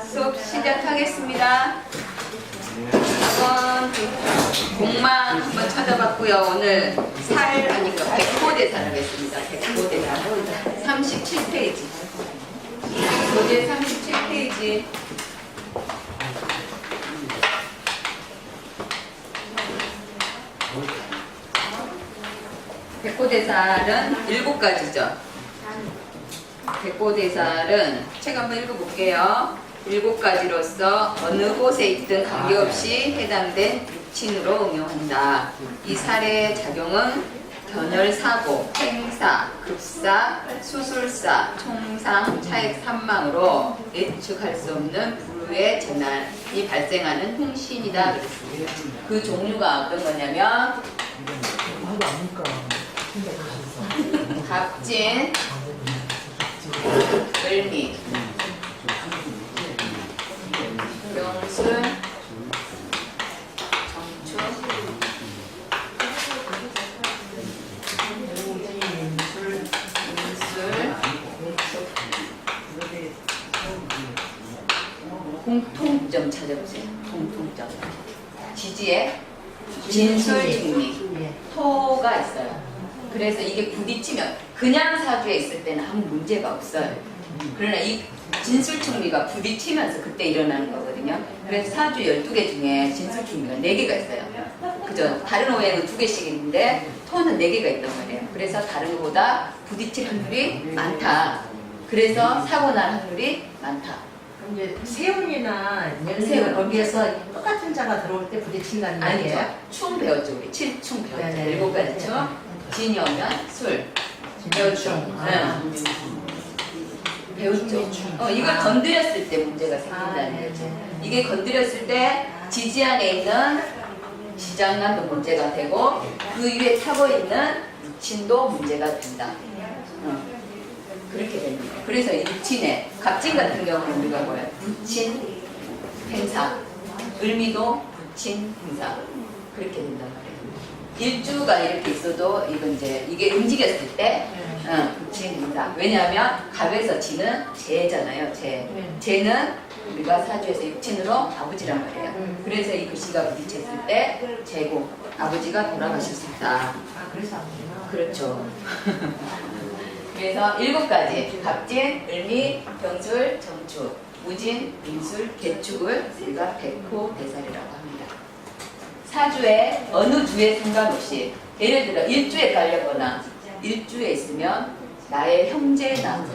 수업 시작하겠습니다. 학원 공망 한번 찾아봤고요. 오늘 하니까 백호대사를 하겠습니다. 백호대사 37페이지. 교재 37페이지. 백호대살은 7가지죠. 백호대살은 책 한번 읽어볼게요. 7가지로서 어느 곳에 있든 관계없이 해당된 육친으로 응용한다. 이 사례의 작용은 견열사고, 행사, 급사, 수술사, 총상, 차액 산망으로 예측할 수 없는 불우의 재난이 발생하는 흥신이다. 그랬습니다. 그 종류가 어떤 거냐면 갑진, 을미, 병술, 정축, 인술, 공통점 찾아보세요. 공통점. 지지에 진술중리, 토가 있어요. 그래서 이게 부딪히면 그냥 사주에 있을 때는 아무 문제가 없어요. 그러나 이 진술충리가 부딪히면서 그때 일어나는 거거든요. 그래서 사주 12개 중에 진술충리가 4개가 있어요. 그죠? 다른 오해는 2개씩 있는데 토는 4개가 있단 말이에요. 그래서 다른 거보다 부딪힐 확률이 많다. 그래서 사고 날 확률이 많다. 그럼 이제 세운이나 세운. 연세운 거기에서 똑같은 자가 들어올 때 부딪힌다는 말이에요? 아니죠. 충 배웠죠. 우리 7충 배웠죠. 네네. 7가지 충. 진이 오면 술. 배웠죠. 배웠죠. 이걸 건드렸을 때 문제가 생긴다는 거죠. 이게 건드렸을 때 지지 안에 있는 지장간도 문제가 되고 그 위에 타고 있는 육친도 문제가 된다. 그렇게 됩니다. 그래서 이 육친에 갑진 같은 경우는 우리가 뭐예요? 부친 행사, 을미도 부친 행사 그렇게 된단 말이에요. 일주가 이렇게 있어도 이건 이제 이게 움직였을 때 부친 행사. 왜냐하면 갑에서 지는 재잖아요. 재는 우리가 사주에서 육친으로 아버지란 말이에요. 그래서 이 글씨가 부딪혔을 때 재고 아버지가 돌아가실 수 있다. 아, 그래서 아버지가? 그렇죠. 그래서 7가지 갑진, 을미, 병술, 정축, 무진, 인술, 개축을 우리가 백호대살이라고 합니다. 사주에 어느 주에 상관없이 예를 들어 일주에 깔렸거나 일주에 있으면 나의 형제나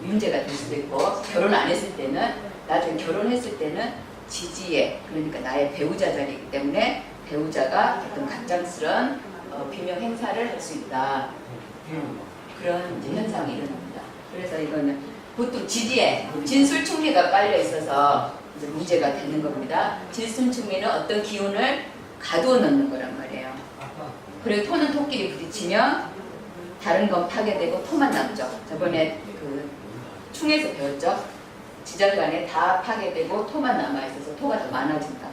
문제가 될 수도 있고 결혼 안 했을 때는 나중에 결혼했을 때는 지지에 그러니까 나의 배우자 자리이기 때문에 배우자가 어떤 갑작스런 비명 행사를 할 수 있다. 그런 이제 현상이 일어납니다. 그래서 이거는 보통 지지에 진술충리가 깔려 있어서 이제 문제가 되는 겁니다. 진술충리는 어떤 기운을 가두어 넣는 거란 말이에요. 그리고 토는 토끼리 부딪히면 다른 건 파괴되고 토만 남죠. 저번에 그 충에서 배웠죠. 지장간에 다 파괴되고 토만 남아있어서 토가 더 많아진다.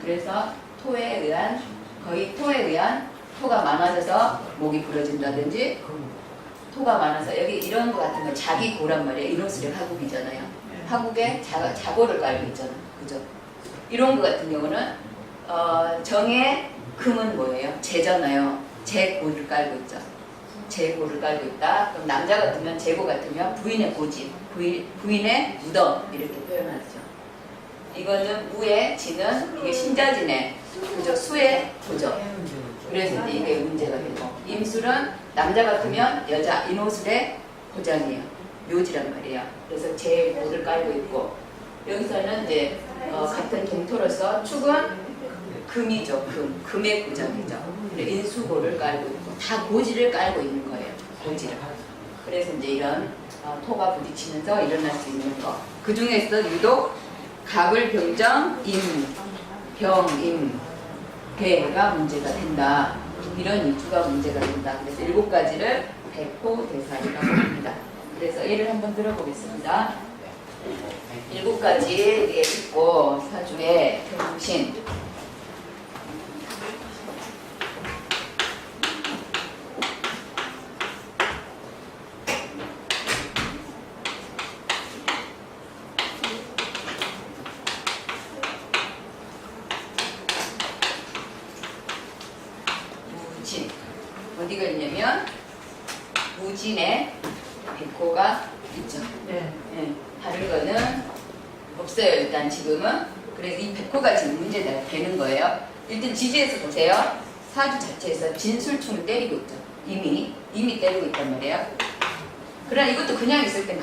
그래서 토에 의한 토가 많아져서 목이 부러진다든지 토가 많아서 여기 이런 거 같은 건 자기 고란 말이에요. 이노스의 화국이잖아요. 화국에 자고를 깔고 있잖아요. 그죠? 이런 거 같은 경우는 정의 금은 뭐예요? 재잖아요. 재고를 깔고 있죠. 재고를 깔고 있다. 그럼 남자 같으면 재고 같으면 부인의 고집, 부인의 무덤 이렇게 표현하죠. 이거는 무의 지는 이게 신자진의 그죠? 수의 고죠. 그래서 이제 이게 문제가 되고 임술은 남자 같으면 여자 인호술의 고장이에요. 묘지란 말이에요. 그래서 재고를 깔고 있고 여기서는 이제 같은 동토로서 축은 금이죠. 금의 고장이죠. 인수고를 깔고 있고 다 고지를 깔고 있는 거예요. 고지를. 그래서 이제 이런 토가 부딪히면서 일어날 수 있는 거. 그 중에서 유독 갑을 병정 병임 배가 문제가 된다. 이런 일주가 문제가 된다. 그래서 7가지를 백호대살이라고 합니다. 그래서 예를 한번 들어보겠습니다. 7가지 예 있고 사주의 병신 보면 무진의 백호가 있죠. 네. 예, 다른 거는 없어요. 일단 지금은. 그래서 이 백호가 지금 문제가 되는 거예요. 일단 지지에서 보세요. 사주 자체에서 진술충을 때리고 있죠. 이미 때리고 있단 말이에요. 그러나 이것도 그냥 있을 때는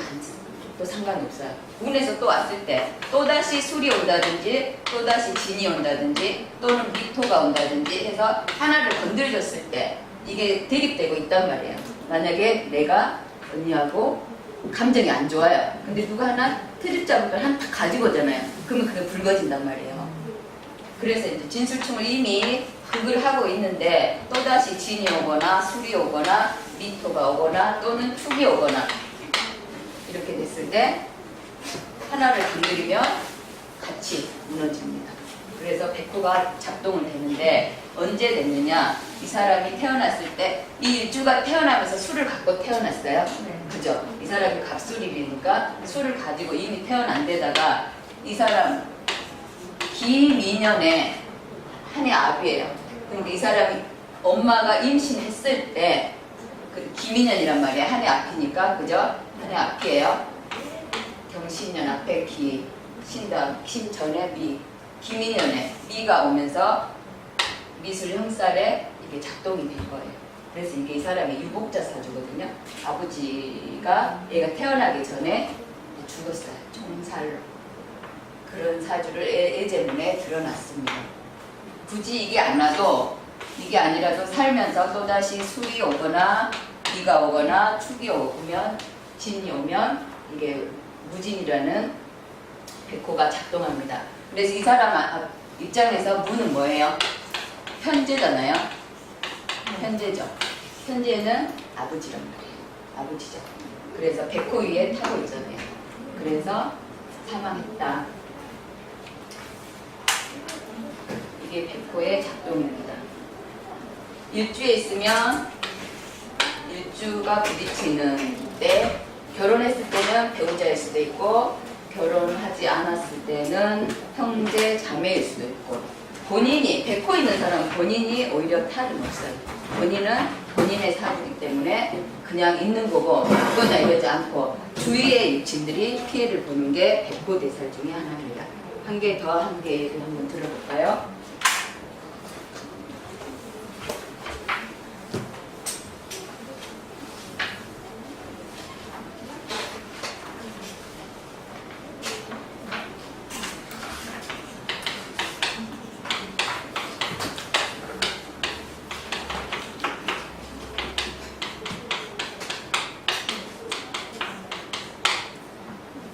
또 상관이 없어요. 운에서 또 왔을 때 또다시 술이 온다든지 또다시 진이 온다든지 또는 미토가 온다든지 해서 하나를 건드려줬을 때 이게 대립되고 있단 말이에요. 만약에 내가 언니하고 감정이 안 좋아요. 근데 누가 하나 트집 잡은 걸 하나 딱 가지고 오잖아요. 그러면 그게 붉어진단 말이에요. 그래서 이제 진술충을 이미 흑을 하고 있는데 또다시 진이 오거나 술이 오거나 미토가 오거나 또는 축이 오거나 이렇게 됐을 때 하나를 건드리면 같이 무너집니다. 그래서 백호가 작동을 되는데 언제 됐느냐? 이 사람이 태어났을 때 이 일주가 태어나면서 술을 갖고 태어났어요. 네. 그죠? 이 사람이 갑술일이니까 술을 가지고 이미 태어난 데다가 이 사람 기미년에 한해 압이에요. 그러니까 이 사람이 엄마가 임신했을 때 그 기미년이란 말이에요. 한해 앞이니까 그죠? 한해 앞이에요. 경신년 앞에 기, 신다음 신전에 미, 기미년에 미가 오면서 미술 형살에 이게 작동이 된 거예요. 그래서 이게 이 사람의 유복자 사주거든요. 아버지가 얘가 태어나기 전에 죽었어요. 총살로. 그런 사주를 애제문에 드러났습니다. 굳이 이게 안 와도 이게 아니라도 살면서 또다시 술이 오거나 비가 오거나 축이 오면 진이 오면 이게 무진이라는 백호가 작동합니다. 그래서 이 사람 입장에서 무는 뭐예요? 현재잖아요. 현재죠. 현재는 아버지란 말이에요. 아버지죠. 그래서 백호 위에 타고 있잖아요. 그래서 사망했다. 이게 백호의 작동입니다. 일주에 있으면 일주가 부딪히는 때 결혼했을 때는 배우자일 수도 있고 결혼하지 않았을 때는 형제 자매일 수도 있고 본인이 백호 있는 사람은 본인이 오히려 탈은 없어요. 본인은 본인의 사주이기 때문에 그냥 있는 거고 그거나 이러지 않고 주위의 육친들이 피해를 보는 게 백호 대살 중에 하나입니다. 한 개 더 한 개를 한번 들어볼까요?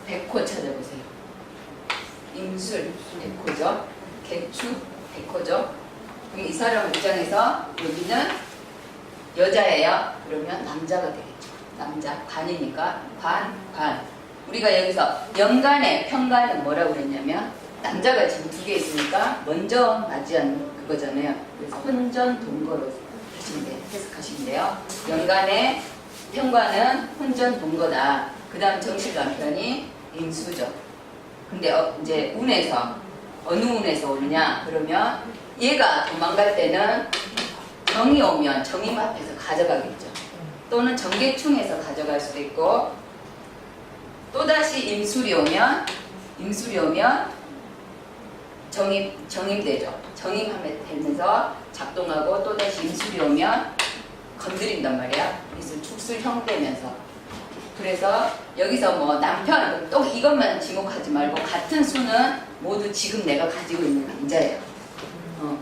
백호 찾아보세요. 임술 백호죠. 개축 백호죠. 그럼 이 사람 입장에서 여기는 여자예요. 그러면 남자가 되겠죠. 남자 관이니까 관. 우리가 여기서 연간의 평간은 뭐라고 그랬냐면 남자가 지금 두 개 있으니까 먼저 맞이하는 그거잖아요. 그래서 혼전 동거로 해석하시면 돼요. 연간의 평간은 혼전 동거다. 그 다음 정실 남편이 임수죠. 근데 이제 운에서 어느 운에서 오느냐 그러면 얘가 도망갈 때는 정이 오면 정임 앞에서 가져가겠죠. 또는 정계충에서 가져갈 수도 있고 또다시 임술이 오면 정임되죠. 정임하면서 작동하고 또다시 임술이 오면 건드린단 말이야. 임술 축술형 되면서. 그래서 여기서 뭐 남편 또 이것만 지목하지 말고 같은 수는 모두 지금 내가 가지고 있는 남자예요.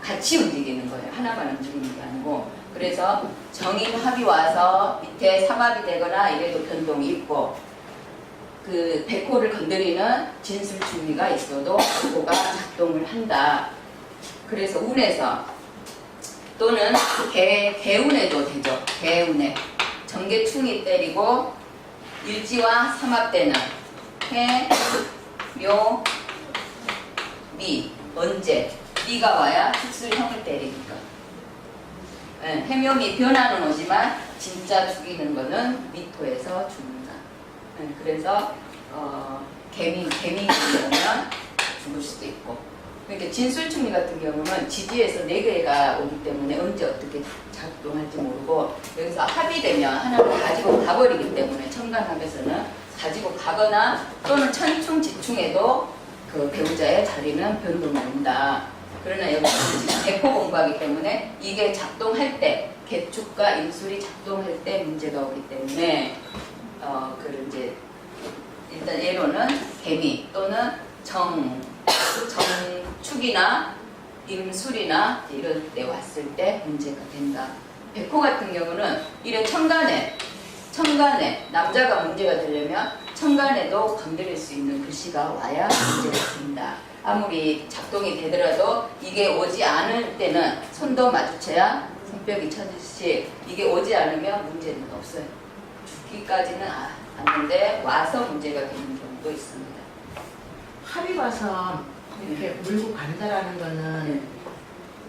같이 움직이는 거예요. 하나만 움직이는 게 아니고. 그래서 정임합이 와서 밑에 삼합이 되거나 이래도 변동이 있고 그 백호를 건드리는 진술충리가 있어도 그거가 작동을 한다. 그래서 운에서 또는 개운에도 되죠. 개운에 정계충이 때리고 일지와 삼합되는 해, 묘, 미 언제 미가 와야 특술형을 때리니까 해묘미 변화는 오지만 진짜 죽이는 거는 미토에서 죽는다. 그래서 개미이 오면 죽을 수도 있고 그러니까 진술충리 같은 경우는 지지에서 4개가 오기 때문에 언제 어떻게 작동할지 모르고 여기서 합의되면 하나를 가지고 가버리기 때문에 천간합에서는 가지고 가거나 또는 천충지충에도 그 배우자의 자리는 변동된다. 그러나 여기서 대포 공부하기 때문에 이게 작동할 때 개축과 임술이 작동할 때 문제가 오기 때문에 그 이제 일단 예로는 개미 또는 정축이나 임술이나 이럴 때 왔을 때 문제가 된다. 백호 같은 경우는 이래 천간에 남자가 문제가 되려면 천간에도 건드릴 수 있는 글씨가 와야 문제가 된다. 아무리 작동이 되더라도 이게 오지 않을 때는 손도 마주쳐야 손뼉이 쳐지듯이 이게 오지 않으면 문제는 없어요. 죽기까지는 않는데 와서 문제가 되는 경우도 있습니다. 합이 와서 이렇게 물고 간다라는 거는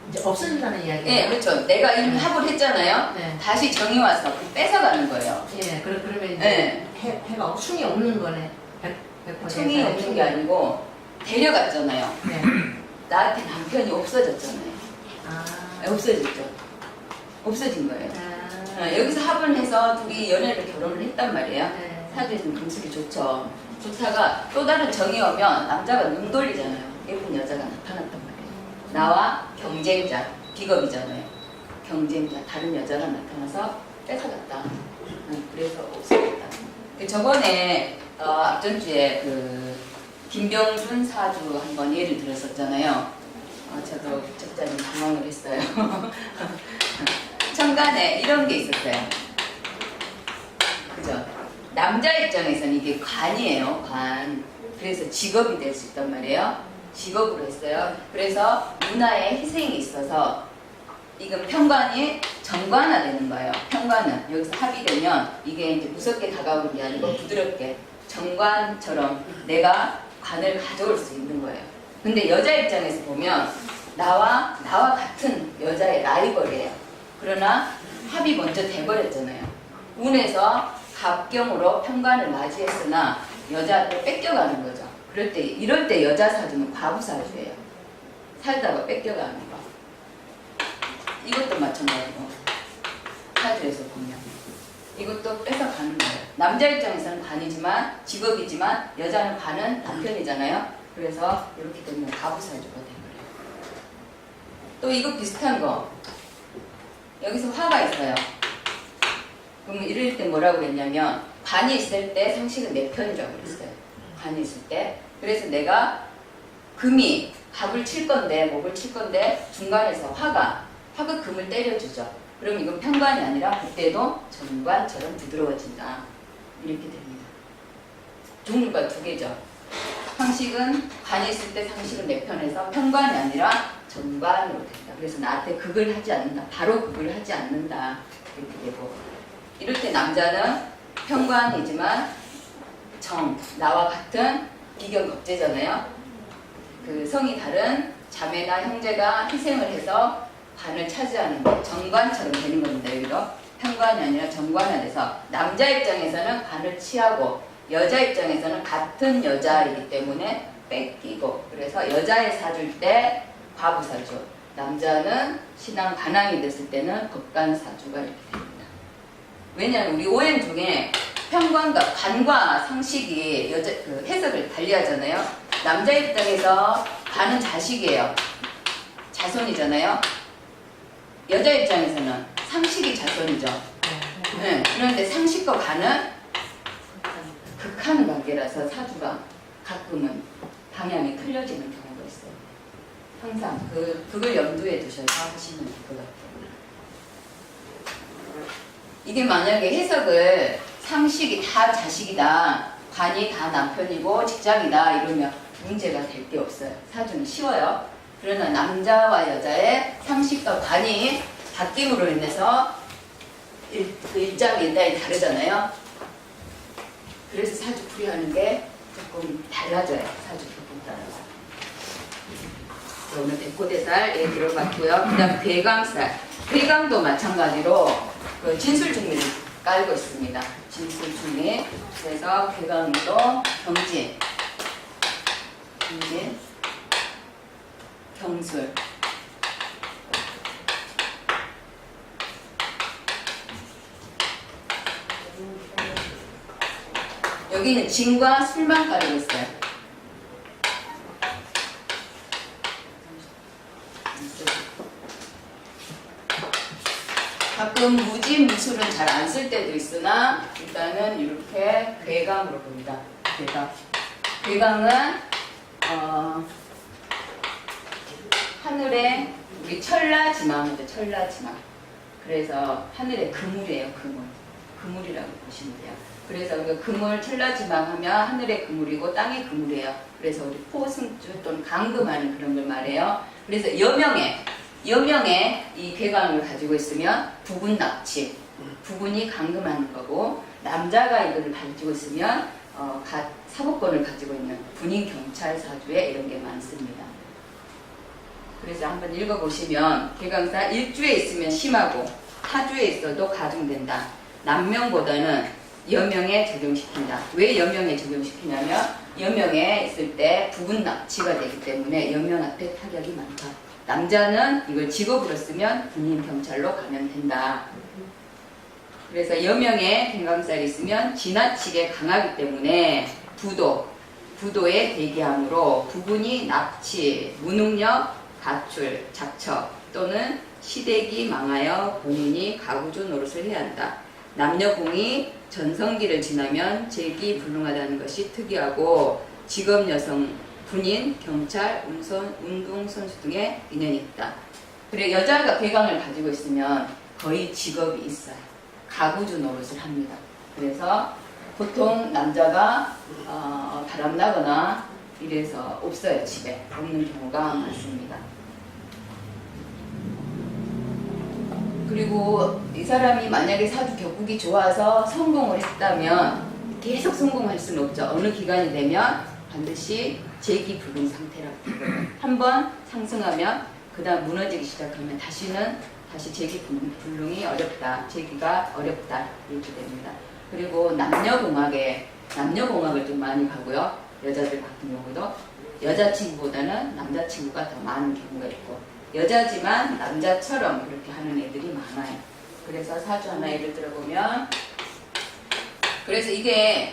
이제 없어진다는 이야기예요. 네, 그렇죠. 내가 이미 합을 했잖아요. 네. 다시 정이 와서 뺏어가는 거예요. 예, 그러면 이제 네. 해가 충이 없는 거네. 100% 충이 없는 게 아니고 데려갔잖아요. 네. 나한테 남편이 없어졌잖아요. 없어졌죠. 없어진 거예요. 여기서 합을 해서 둘이 연애를 결혼을 했단 말이에요. 네. 사주에서는 금슬이 좋죠. 좋다가 또 다른 정이 오면 남자가 눈 돌리잖아요. 예쁜 여자가 나타났단 말이에요. 나와 경쟁자, 비겁이잖아요. 경쟁자, 다른 여자가 나타나서 뺏어갔다. 그래서 없어졌다. 저번에 앞전주에 그 김병준 사주 한번 예를 들었었잖아요. 저도 적잖이 당황을 했어요. 천간에 이런 게 있었어요. 그죠? 남자 입장에서는 이게 관이에요, 관. 그래서 직업이 될 수 있단 말이에요. 직업으로 했어요. 그래서 문화에 희생이 있어서 이건 편관이 정관화 되는 거예요. 편관은 여기서 합의되면 이게 이제 무섭게 다가오는 게 아니고 부드럽게 정관처럼 내가 관을 가져올 수 있는 거예요. 근데 여자 입장에서 보면 나와 같은 여자의 라이벌이에요. 그러나 합이 먼저 돼버렸잖아요. 운에서 갑경으로 편관을 맞이했으나 여자한테 뺏겨가는 거죠. 이럴 때 여자 사주는 과부 사주예요. 살다가 뺏겨가는 거. 이것도 마찬가지고 사주에서 보면 이것도 뺏어가는 거예요. 남자 입장에서는 관이지만 직업이지만 여자는 관은 남편이잖아요. 그래서 이렇게 되면 과부 사주가 돼버려요. 또 이거 비슷한 거 여기서 화가 있어요. 그러면 이럴 때 뭐라고 그랬냐면 관이 있을 때 상식은 내 편이라고 그랬어요. 관이 있을 때. 그래서 내가 금이 갑을 칠 건데 목을 칠 건데 중간에서 화가 금을 때려주죠. 그럼 이건 편관이 아니라 그때도 정관처럼 부드러워진다. 이렇게 됩니다. 종류가 두 개죠. 상식은 관이 있을 때 상식은 내 편에서 편관이 아니라 정관으로 된다. 그래서 나한테 극을 하지 않는다. 바로 극을 하지 않는다. 이렇게 되고 이럴 때 남자는 편관이지만 나와 같은 비견겁제잖아요. 그 성이 다른 자매나 형제가 희생을 해서 관을 차지하는 게 정관처럼 되는 겁니다. 여기도 편관이 아니라 정관화돼서 남자 입장에서는 관을 취하고 여자 입장에서는 같은 여자이기 때문에 뺏기고 그래서 여자의 사주일 때 과부사주, 남자는 신앙 반항이 됐을 때는 법관사주가 이렇게 됩니다. 왜냐하면 우리 오행 중에 편관과 관과 상식이 해석을 달리하잖아요. 남자 입장에서 관은 자식이에요. 자손이잖아요. 여자 입장에서는 상식이 자손이죠. 네. 그런데 상식과 관은 극한 관계라서 사주가 가끔은 방향이 틀려지는 경우가 있어요. 항상 그걸 염두에 두셔서 하시면 될 것 같아요. 이게 만약에 해석을 상식이 다 자식이다, 관이 다 남편이고 직장이다 이러면 문제가 될 게 없어요. 사주는 쉬워요. 그러나 남자와 여자의 상식과 관이 바뀜으로 인해서 그 일장일단이 다르잖아요. 그래서 사주 풀이하는 게 조금 달라져요. 사주 조금 따라서. 오늘 백호대살 얘기를 봤고요. 그 다음 괴강살. 괴강도 마찬가지로 그 진술중리를 깔고 있습니다. 진술중리. 그래서 괴강도 경진. 여기는 진과 술만 가리고 있어요. 가끔 무진, 무술은 잘 안 쓸 때도 있으나 일단은 이렇게 괴강으로 봅니다. 괴강. 괴강은 하늘에 우리 천라지망이죠. 천라지망. 그래서 하늘의 그물이에요. 그물. 그물이라고 보시면 돼요. 그래서 우리가 그물 천라지망 하면 하늘의 그물이고 땅의 그물이에요. 그래서 우리 포승주 또는 강금하는 그런 걸 말해요. 그래서 여명의 이 괴강을 가지고 있으면 부군 납치, 부군이 강금하는 거고, 남자가 이거를 가지고 있으면 사법권을 가지고 있는 군인 경찰 사주에 이런 게 많습니다. 그래서 한번 읽어보시면 괴강사 1주에 있으면 심하고 4주에 있어도 가중된다. 남명보다는 여명에 적용시킨다. 왜 여명에 적용시키냐면 여명에 있을 때 부군 납치가 되기 때문에 여명한테 타격이 많다. 남자는 이걸 직업으로 쓰면 군인 경찰로 가면 된다. 그래서 여명에 갱강살이 있으면 지나치게 강하기 때문에 부도에 대기함으로 부군이 납치, 무능력, 가출, 작처 또는 시댁이 망하여 본인이 가구주 노릇을 해야 한다. 남녀공이 전성기를 지나면 재기 불능하다는 것이 특이하고 직업 여성, 군인, 경찰, 운동선수 등의 인연이 있다. 그래 여자가 괴강을 가지고 있으면 거의 직업이 있어요. 가구주 노릇을 합니다. 그래서 보통 남자가 바람나거나 이래서 없어요. 집에 없는 경우가 많습니다. 그리고 이 사람이 만약에 사주 격국이 좋아서 성공을 했다면 계속 성공할 수는 없죠. 어느 기간이 되면 반드시 재기불능 상태라고 하거든요. 한번 상승하면 그 다음 무너지기 시작하면 다시 재기불능이 어렵다. 재기가 어렵다. 이렇게 됩니다. 그리고 남녀공학을 좀 많이 가고요. 여자들 같은 경우도 여자친구보다는 남자친구가 더 많은 경우가 있고 여자지만 남자처럼 그렇게 하는 애들이 많아요. 그래서 사주 하나 예를 들어보면 그래서 이게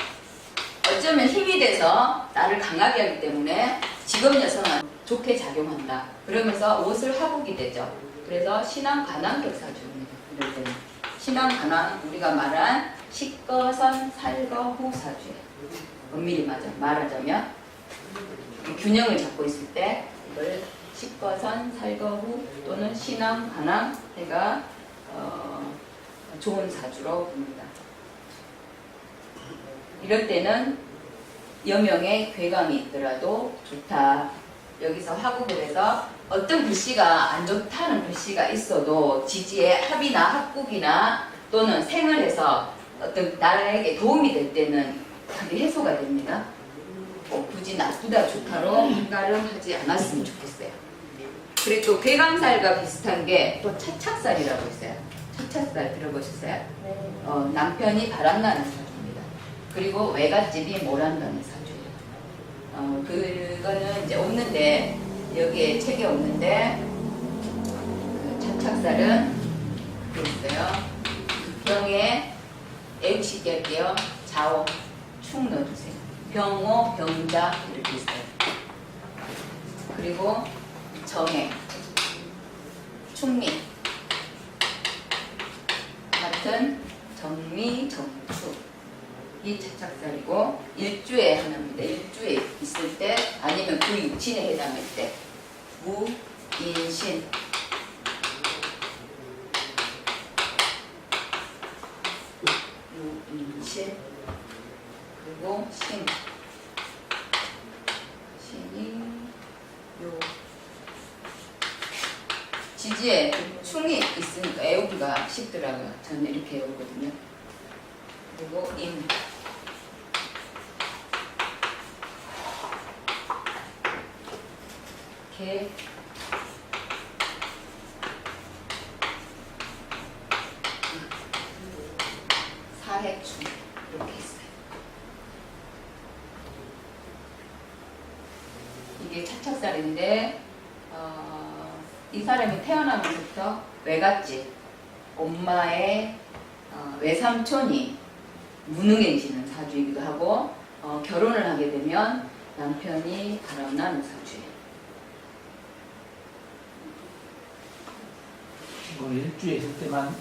어쩌면 힘이 돼서 나를 강하게 하기 때문에 직업 여성은 좋게 작용한다. 그러면서 옷을 하복이 되죠. 그래서 신앙 간황격 사주입니다. 이럴 때는 신앙 간황 우리가 말한 식거선 살거후 사주예요. 엄밀히 말하자면 균형을 잡고 있을 때 이걸 식거선 살거후 또는 신앙 간황 해가 좋은 사주로 봅니다. 이럴 때는 여명에 괴강이 있더라도 좋다. 여기서 화국을 해서 어떤 글씨가 안 좋다는 글씨가 있어도 지지의 합이나 합국이나 또는 생을 해서 어떤 나에게 도움이 될 때는 그게 해소가 됩니다. 굳이 나쁘다 좋다로 한가름하지 않았으면 좋겠어요. 그리고 또 괴강살과 비슷한 게 또 차착살이라고 있어요. 차착살 들어보셨어요? 남편이 바람나는 사주입니다. 그리고 외갓집이 모란다는 사주예요. 그거는 이제 없는데 여기에 책이 없는데 그 차착살은 이렇게 있어요. 병에 애우시게 할게요. 자오, 축 넣어주세요. 병오, 병자 이렇게 있어요. 그리고 정해, 충미 같은 정미, 정축 이 차착살이고 일주에 하나입니다. 일주에 있을 때 아니면 그 육친에 해당할 때 무, 인, 신 무, 인, 신 그리고 신 신이 요 지지에 충이 있으니까 애우기가 쉽더라고요. 저는 이렇게 외우거든요. 그리고 임 개 사해충 이렇게 있어요. 이게 차착살인데 이 사람이 태어나면서부터 외갓집 엄마의 외삼촌이 무능해지는 사주이기도 하고 결혼을 하게 되면 남편이 바람나는 사주예요. 뭐 일주에 있을 때만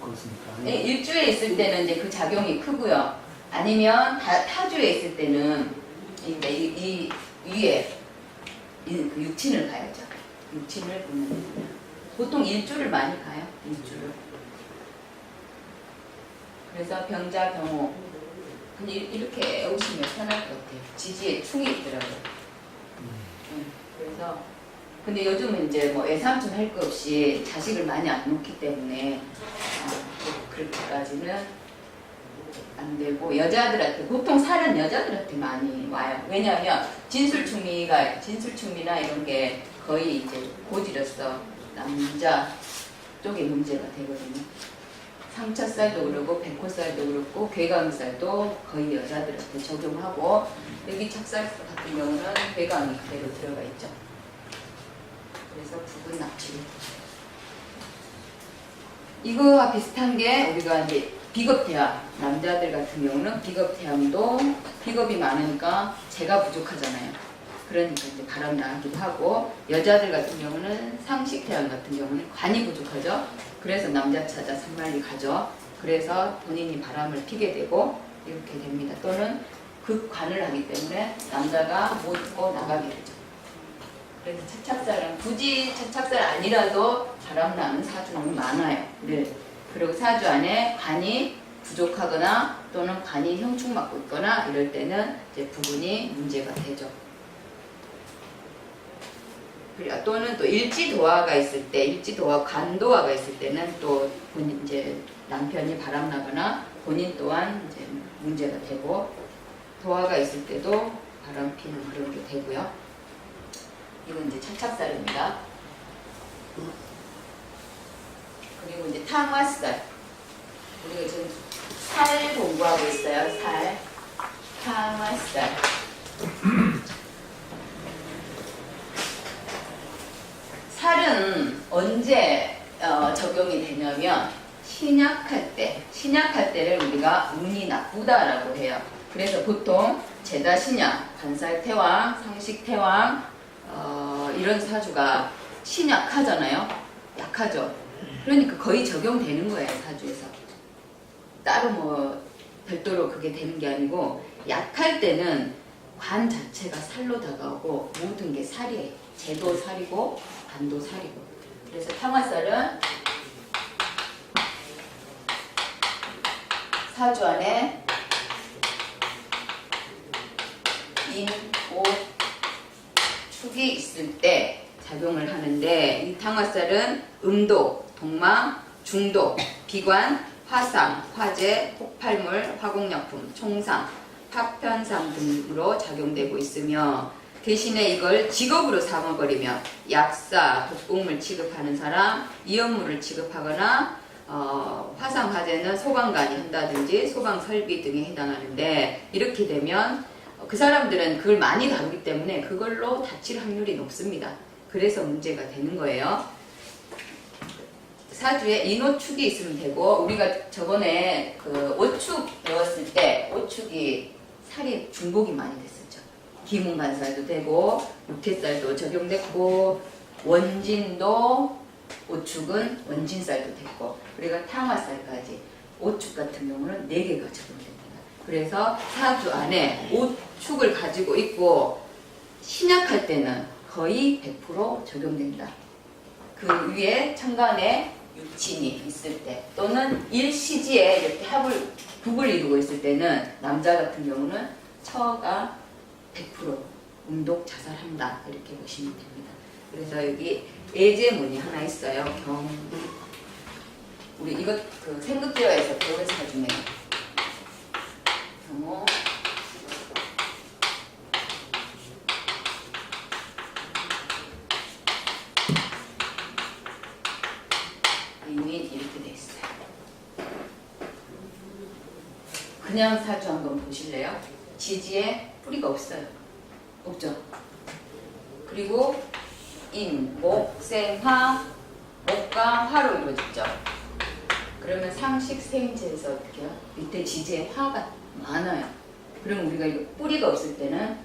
그렇습니까? 네, 일주에 있을 때는 이제 그 작용이 크고요. 아니면 타주에 있을 때는 이 위에 그 육친을 가야죠. 육친을 보면 됩니다. 보통 일주를 많이 가요. 일주를. 그래서 병자, 병호. 근데 이렇게 오시면 편할 것 같아요. 지지에 충이 있더라고요. 그래서 근데 요즘은 이제 뭐 애삼촌 할 거 없이 자식을 많이 안 놓기 때문에 그렇게까지는 안 되고 여자들한테 보통 살은 여자들한테 많이 와요. 왜냐하면 진술충미나 이런 게 거의 이제 고지로서 남자 쪽에 문제가 되거든요. 상처살도 그렇고 백호살도 그렇고 괴강살도 거의 여자들한테 적용하고 여기 척살 같은 경우는 괴강이 그대로 들어가 있죠. 그래서 부분 납치를 이거와 비슷한 게 우리가 이제 비겁태양 남자들 같은 경우는 비겁태양도 비겁이 많으니까 재가 부족하잖아요. 그러니까 이제 바람 나기도 하고 여자들 같은 경우는 상식태양 같은 경우는 관이 부족하죠. 그래서 남자 찾아 산만리 가죠. 그래서 본인이 바람을 피게 되고 이렇게 됩니다. 또는 극관을 하기 때문에 남자가 못 입고 나가게 되죠. 그래서 착착살은 굳이 착착살 아니라도 바람나는 사주는 많아요. 네. 그리고 사주 안에 관이 부족하거나 또는 관이 형충맞고 있거나 이럴 때는 이제 부분이 문제가 되죠. 또는 또 일지도화가 있을 때, 일지도화, 간도화가 있을 때는 또 이제 남편이 바람나거나 본인 또한 이제 문제가 되고 도화가 있을 때도 바람 피는 그런 게 되고요. 이건 이제 착착살입니다. 그리고 이제 탕화살. 우리가 지금 살 공부하고 있어요. 살. 탕화살. 살은 언제 적용이 되냐면 신약할 때를 우리가 운이 나쁘다라고 해요. 그래서 보통 제다신약, 간살태왕, 상식태왕 이런 사주가 신약하잖아요. 약하죠. 그러니까 거의 적용되는 거예요. 사주에서. 따로 뭐 별도로 그게 되는 게 아니고 약할 때는 관 자체가 살로 다가오고 모든 게 살이에요. 재도 살이고 간도 살이고. 그래서 탕화살은 사주 안에 인, 오, 축이 있을 때 작용을 하는데 이 탕화살은 음도, 동망, 중도, 비관, 화상, 화재, 폭발물, 화공약품, 총상, 파편상 등으로 작용되고 있으며 대신에 이걸 직업으로 삼아버리면 약사, 독극물 취급하는 사람, 이연물을 취급하거나 화상, 화재는 소방관이 한다든지 소방설비 등에 해당하는데 이렇게 되면 그 사람들은 그걸 많이 다루기 때문에 그걸로 다칠 확률이 높습니다. 그래서 문제가 되는 거예요. 사주에 인오축이 있으면 되고 우리가 저번에 그 오축 배웠을 때 오축이 살이 중복이 많이 됐었죠. 기문간살도 되고 육태살도 적용됐고 원진도 오축은 원진살도 됐고 우리가 탕화살까지 오축 같은 경우는 4개가 적용됩니다. 그래서 사주 안에 오축을 가지고 있고 신약할 때는 거의 100% 적용된다. 그 위에 천간에 육친이 있을 때 또는 일시지에 이렇게 북을 이루고 있을 때는 남자 같은 경우는 처가 100% 운독 자살한다 이렇게 보시면 됩니다. 그래서 여기 예제문이 하나 있어요. 우리 이것 그 생극지어에서 배운 사주네요. 경호 이렇게 돼 있어요. 그냥 사주 한번 보실래요? 지지에 뿌리가 없어요. 없죠? 그리고 인, 목, 생, 화, 목과 화로 이루어졌죠. 그러면 상식, 생지에서 어떻게 해요? 밑에 지지에 화가 많아요. 그럼 우리가 이거 뿌리가 없을 때는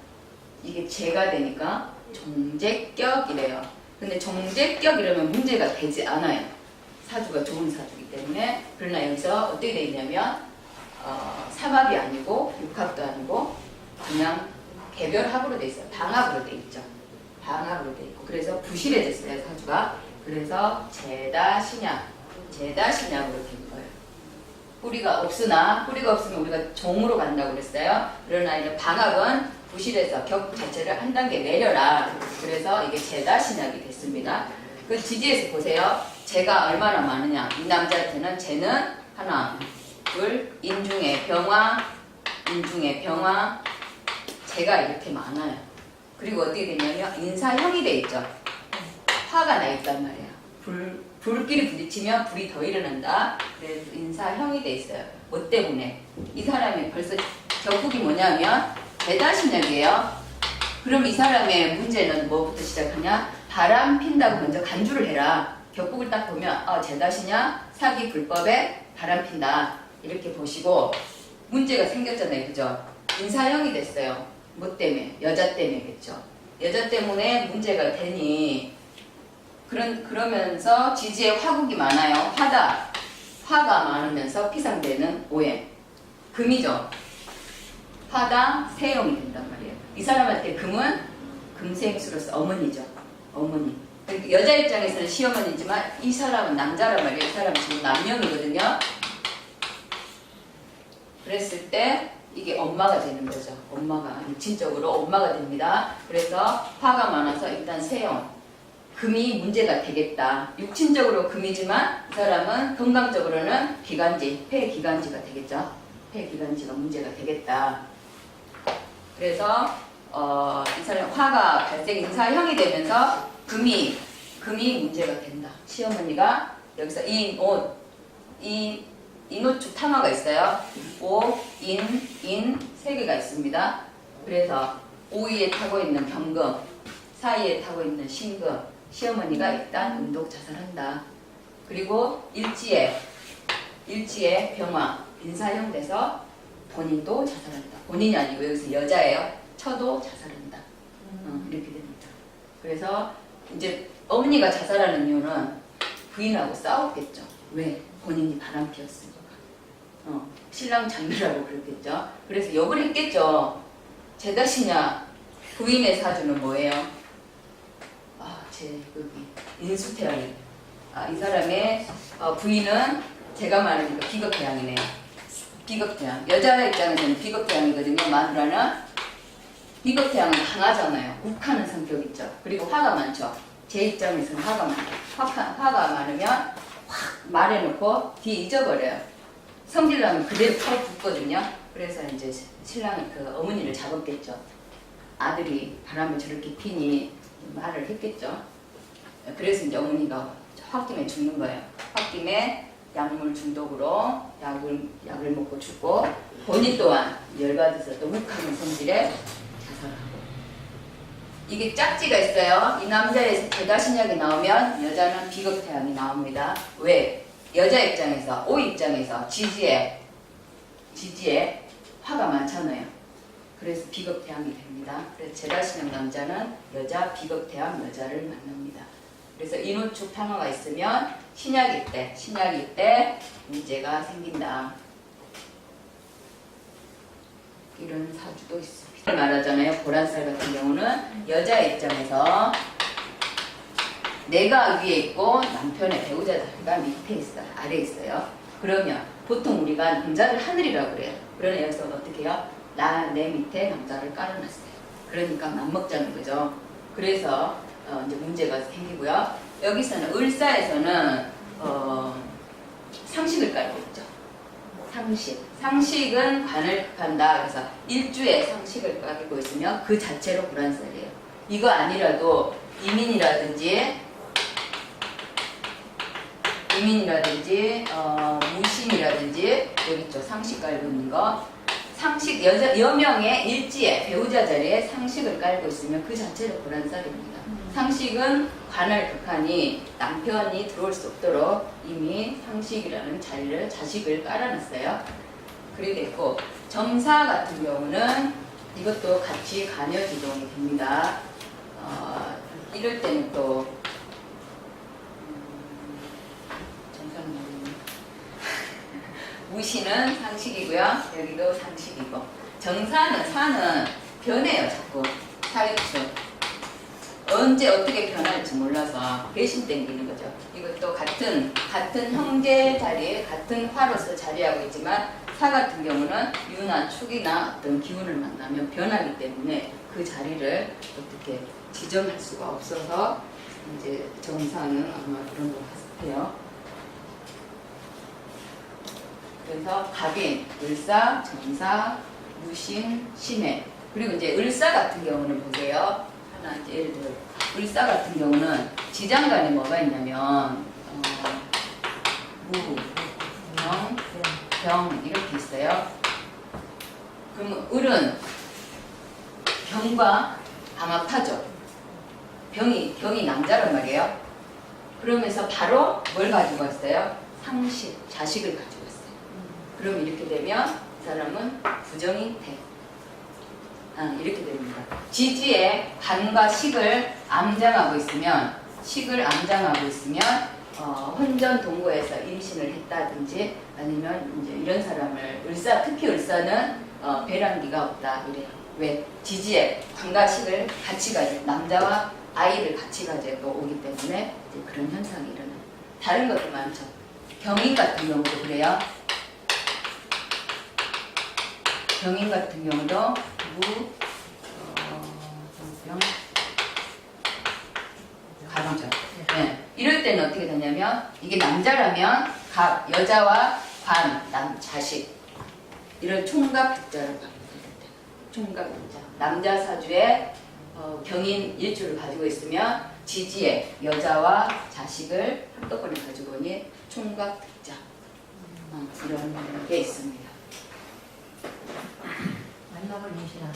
이게 재가 되니까 정제격이래요. 근데 정제격이라면 문제가 되지 않아요. 사주가 좋은 사주이기 때문에. 그러나 여기서 어떻게 돼 있냐면 삼합이 아니고 육합도 아니고 그냥 개별합으로 돼 있어요. 방합으로 돼 있죠. 방합으로 돼 있고 그래서 부실해졌어요 사주가. 그래서 재다신약, 재다신약으로 된 거예요. 뿌리가 없으면 우리가 정으로 간다고 그랬어요. 그러나 이제 방합은 부실해서 격 자체를 한 단계 내려라. 그래서 이게 재다신약이 됐습니다. 그 지지에서 보세요. 재가 얼마나 많으냐. 이 남자한테는 재는 하나, 둘, 인중에 병화, 재가 이렇게 많아요. 그리고 어떻게 되냐면 인사형이 돼 있죠. 화가 나 있단 말이야. 불끼리 부딪히면 불이 더 일어난다. 그래서 인사형이 돼 있어요. 뭐 때문에? 이 사람이 벌써 격국이 뭐냐면 재다신약이에요. 그럼 이 사람의 문제는 뭐부터 시작하냐? 바람 핀다고 먼저 간주를 해라. 격국을 딱 보면 재다신약, 사기 불법에 바람 핀다. 이렇게 보시고 문제가 생겼잖아요. 그죠? 인사형이 됐어요. 뭐 때문에? 여자 때문에겠죠. 여자 때문에 문제가 되니 그러면서 지지에 화국이 많아요. 화가 많으면서 피상되는 오행. 금이죠. 화다 세형이 된단 말이에요. 이 사람한테 금은 금생수로서 어머니죠. 어머니. 그러니까 여자 입장에서는 시어머니지만 이 사람은 남자란 말이에요. 이 사람은 지금 남명이거든요. 그랬을 때 이게 엄마가 되는 거죠. 엄마가 육친적으로 엄마가 됩니다. 그래서 화가 많아서 일단 세형. 금이 문제가 되겠다. 육친적으로 금이지만 이 사람은 건강적으로는 기관지, 폐기관지가 되겠죠. 폐기관지가 문제가 되겠다. 그래서 이 사람 화가 발생 인사형이 되면서 금이 문제가 된다. 시어머니가 여기서 인호축 탕화가 있어요. 오, 인 세 개가 있습니다. 그래서 오이에 타고 있는 병금, 사이에 타고 있는 신금, 시어머니가 일단 운동 자살한다. 그리고 일지에 병화, 인사형 돼서 본인도 자살한다. 본인이 아니고 여기서 여자예요. 쳐도 자살한다. 이렇게 됩니다. 그래서 이제 어머니가 자살하는 이유는 부인하고 싸웠겠죠. 왜? 본인이 바람 피웠으니까. 신랑 장녀라고 그랬겠죠. 그래서 욕을 했겠죠. 재다시냐 부인의 사주는 뭐예요? 인수태양이. 이 사람의 부인은 제가 말하니까 비겁태양이네요. 비겁태양. 여자 입장에서는 비겁태양이거든요. 마누라는 비겁태양은 강하잖아요. 욱하는 성격 있죠. 그리고 화가 많죠. 제 입장에서는 화가 많아요. 화가 많으면 확 말해놓고 뒤에 잊어버려요. 성질나면 그대로 바로 붙거든요. 그래서 이제 신랑이 어머니를 잡았겠죠. 아들이 바람을 저렇게 피니 말을 했겠죠. 그래서 이제 어머니가 홧김에 죽는 거예요. 홧김에 약물 중독으로 약을 먹고 죽고 본인 또한 열받아서 또 욱하는 성질에 자살하고. 이게 짝지가 있어요. 이 남자의 재다신약이 나오면 여자는 비겁태양이 나옵니다. 왜? 여자 입장에서, 오 입장에서 지지에 화가 많잖아요. 그래서 비겁태양이 됩니다. 그래서 재다신약 남자는 비겁태양 여자를 만납니다. 그래서 인호축 탕화가 있으면 신약일 때 문제가 생긴다. 이런 사주도 있습니다. 말하잖아요. 보란살 같은 경우는 여자 입장에서 내가 위에 있고 남편의 배우자가 밑에 있어요. 아래에 있어요. 그러면 보통 우리가 남자를 하늘이라고 그래요. 그러나 여기서 어떻게 해요? 내 밑에 남자를 깔아놨어요. 그러니까 맘먹자는 거죠. 그래서 이제 문제가 생기고요. 여기서는 을사에서는 상식을 깔고 있죠. 상식은 관을 극한다. 그래서 일주에 상식을 깔고 있으면 그 자체로 불안살이에요. 이거 아니라도 이민이라든지 무신이라든지 여기 있죠. 상식 깔고 있는 거. 상식 여명의 일지에 배우자 자리에 상식을 깔고 있으면 그 자체로 불안살입니다. 상식은 관할 극하니 남편이 들어올 수 없도록 이미 상식이라는 자식을 깔아놨어요. 그래 됐고 점사 같은 경우는 이것도 같이 간여지동이 됩니다. 이럴 때는 또 점사는 뭐니? 무시는 상식이고요. 여기도 상식이고. 정사는 사는 변해요. 자꾸 사유축. 언제 어떻게 변할지 몰라서 배신 땡기는 거죠. 이것도 같은 형제 자리에 같은 화로서 자리하고 있지만 사 같은 경우는 유나 축이나 어떤 기운을 만나면 변하기 때문에 그 자리를 어떻게 지정할 수가 없어서 이제 정사는 아마 그런 것 같아요. 그래서 갑인, 을사, 정사, 무신, 신해. 그리고 이제 을사 같은 경우는 보세요. 하나 이제 예를 들어 을사 같은 경우는 지장간에 뭐가 있냐면 무, 병 이렇게 있어요. 그러면 을은 병과 암합하죠. 병이 남자란 말이에요. 그러면서 바로 뭘 가지고 왔어요? 상식, 자식을 가지고 왔어요. 그럼 이렇게 되면 이 사람은 부정이 돼. 이렇게 됩니다. 지지에 간과 식을 암장하고 있으면 혼전 동거에서 임신을 했다든지 아니면 이제 이런 사람을 특히 을사는 배란기가 없다 이래요. 왜? 지지에 간과 식을 같이 가지고 남자와 아이를 같이 가지고 오기 때문에 이제 그런 현상이 일어나요. 다른 것도 많죠. 병인 같은 경우도 그래요. 병인 같은 경우도 병, 갑이죠. 네. 이럴 때는 어떻게 되냐면 이게 남자라면 갑, 여자와 관, 자식 이런 총갑득자라고 합니다. 총갑득자. 남자 사주에 병인 일주를 가지고 있으면 지지에 여자와 자식을 한꺼번에 가지고 오니 총각득자 이런 게 있습니다. 만나볼 임신하는.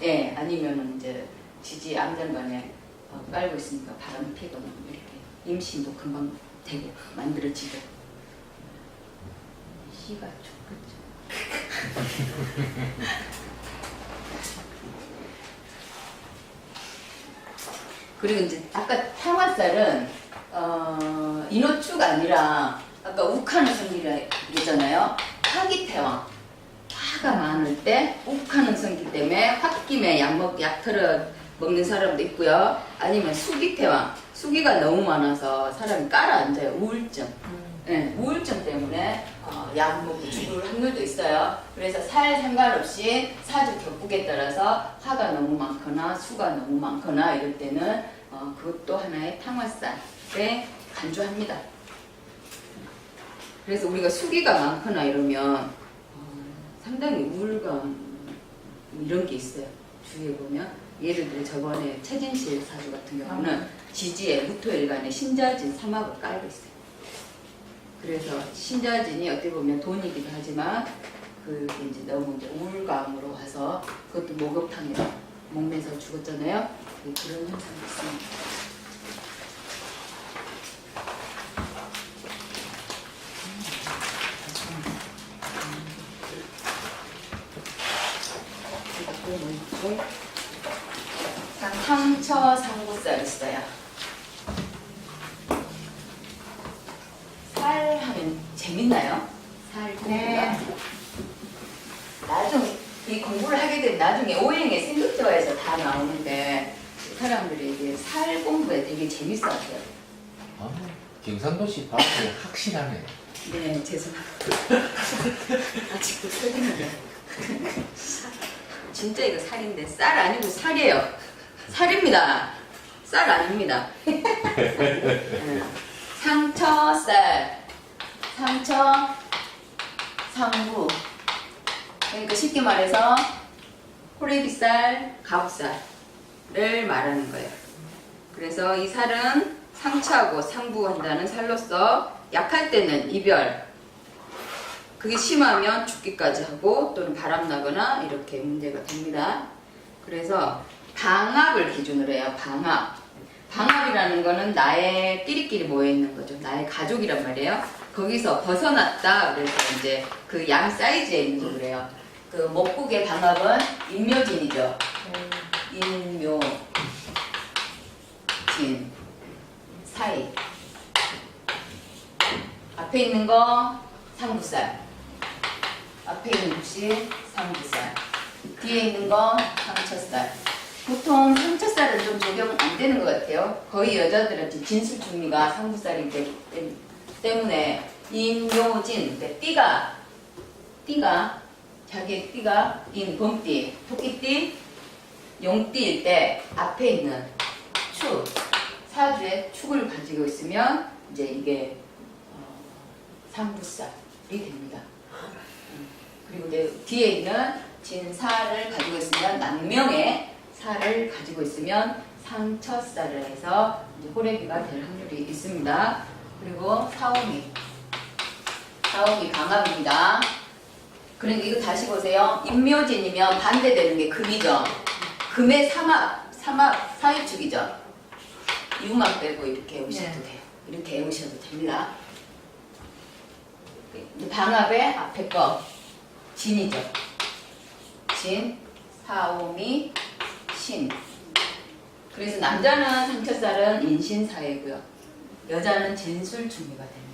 예, 아니면 이제 지지 암장간에 깔고 있으니까 바람 피거나 이렇게 임신도 금방 되고 만들어지고. 시가 좋겠죠. 그리고 이제 아까 탕화살은 인호축 아니라 아까 욱하는 성기라 그랬잖아요. 화기태왕. 화가 많을 때 욱하는 성기 때문에 홧김에 약 털어 먹는 사람도 있고요. 아니면 수기태왕. 수기가 너무 많아서 사람이 깔아앉아요. 우울증. 네, 우울증 때문에 약 먹고 죽을 확률도 있어요. 그래서 살 상관없이 사주 격국에 따라서 화가 너무 많거나 수가 너무 많거나 이럴 때는 그것도 하나의 탕화살에 간주합니다. 그래서 우리가 수기가 많거나 이러면 상당히 우울감 이런 게 있어요. 주위에 보면 예를 들어 저번에 최진실 사주 같은 경우는 지지에 무토일간에 신자진 삼합을 깔고 있어요. 그래서 신자진이 어떻게 보면 돈이기도 하지만 그게 이제 너무 이제 우울감으로 와서 그것도 목욕탕에서 목매서 죽었잖아요. 그런 현상이 있습니다. 상처 상구살 있어요. 살 하면 재밌나요? 살 공부가? 네. 나중에 이 공부를 하게 되면 나중에 오행의 생극조화에서 다 나오는데 사람들이 이게 살 공부에 되게 재밌어하세요. 경상도시 밥도 확실하네. 네, 죄송합니다. 아직도 살인데. 진짜 이거 살인데 쌀 아니고 살이에요. 살입니다. 쌀 아닙니다. 상처살, 상처, 상부. 그러니까 쉽게 말해서 호래비살, 가업살을 말하는 거예요. 그래서 이 살은 상처하고 상부한다는 살로서 약할 때는 이별, 그게 심하면 죽기까지 하고 또는 바람나거나 이렇게 문제가 됩니다. 그래서 방합을 기준으로 해요. 방합이라는 거는 나의 끼리끼리 모여있는 거죠. 나의 가족이란 말이에요. 거기서 벗어났다 그래서 이제 그 양 사이즈에 있는 거 그래요. 그 목국의 방합은 인묘진이죠. 인묘진 사이. 앞에 있는 거 상부살. 앞에 있는 것이 상부살. 뒤에 있는 거 상처살. 보통 상처살은 좀 적용 안 되는 것 같아요. 거의 여자들한테 진술중미가 상부살이기 때문에 인묘진, 띠가 자기의 띠가 범띠, 토끼띠, 용띠일 때 앞에 있는 축, 사주의 축을 가지고 있으면 이제 이게 상부살이 됩니다. 그리고 이제 뒤에 있는 진사를 가지고 있으면 남명의 살을 가지고 있으면 상처살을 해서 이제 호래비가 될 확률이 있습니다. 그리고 사오미 강합입니다. 그러니까 이거 다시 보세요. 인묘진이면 반대되는 게 금이죠. 금의 사유축이죠. 이유만 빼고 이렇게 외우셔도 돼요. 이렇게 외우셔도 됩니다. 방합의 앞에 거 진이죠. 진, 사오미, 신. 그래서 남자는 상처살은 인신사회고요. 여자는 진술중미가 됩니다.